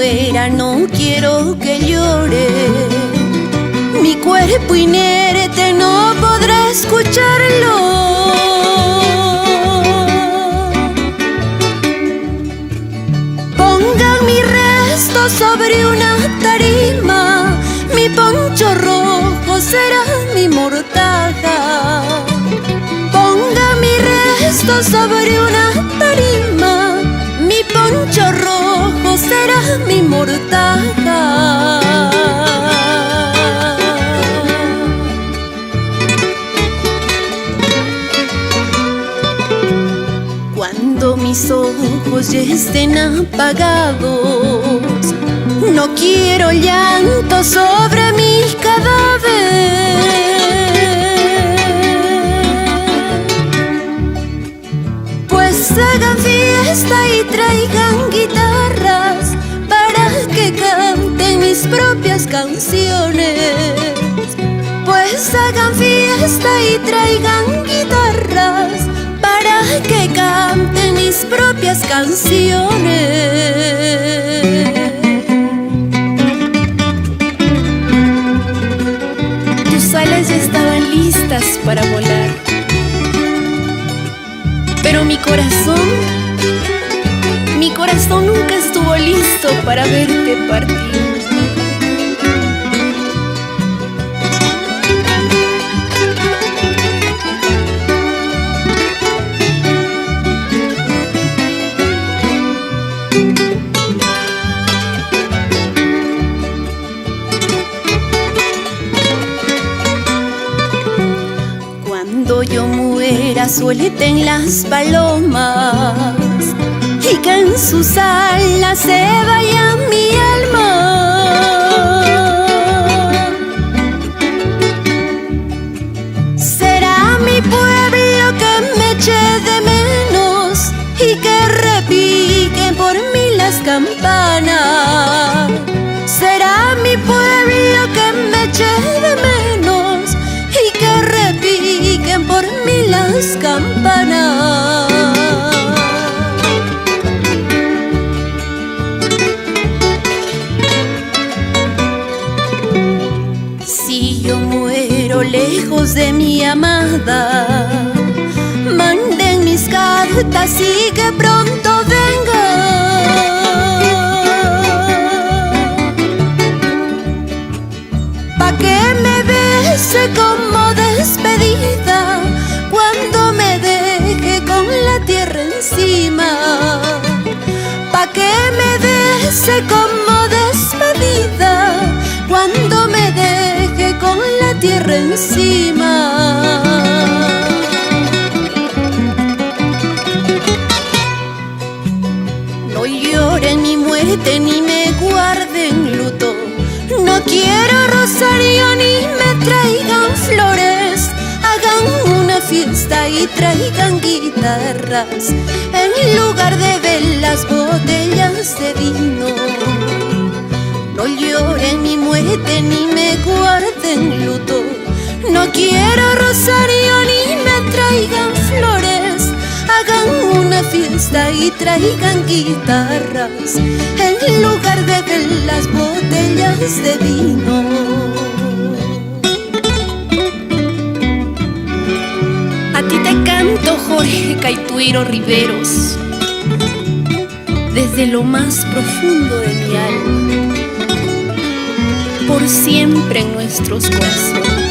muera no quiero que llore. Mi cuerpo inerte no podrá escucharlo. Pongan mi resto sobre una tarima, mi poncho rojo será mi mortaja. Pongan mi resto sobre una tarima, mi poncho rojo será mi mortaja. Cuando mis ojos ya estén apagados, no quiero llanto sobre mi cadáver. Pues hagan fiesta y traigan guitarras para que canten mis propias canciones. Pues hagan fiesta y traigan guitarras para que canten mis propias canciones. Tus alas ya estaban listas para volar, pero mi corazón nunca estuvo listo para verte partir. Cuando yo muera suelten las palomas y que en sus alas se vaya mi alma. Será mi pueblo que me eche de menos y que repiquen por mí las campanas. Será mi pueblo que me eche de menos y que repiquen por mí las campanas. Si yo muero lejos de mi amada, manden mis cartas y que pronto venga. Pa' que me bese como despedida cuando me deje con la tierra encima. Pa' que me bese como despedida cuando me deje con la tierra encima. No lloren mi muerte ni me guarden luto. No quiero rosario ni me traigan flores. Hagan una fiesta y traigan guitarras en lugar de velas, botellas de vino. No lloren mi muerte ni me guarden luto. No quiero rosario ni me traigan flores. Hagan una fiesta y traigan guitarras en lugar de velas, botellas de vino. A ti te canto, Jorge Caituiro Riveros, desde lo más profundo de mi alma, por siempre en nuestros corazones.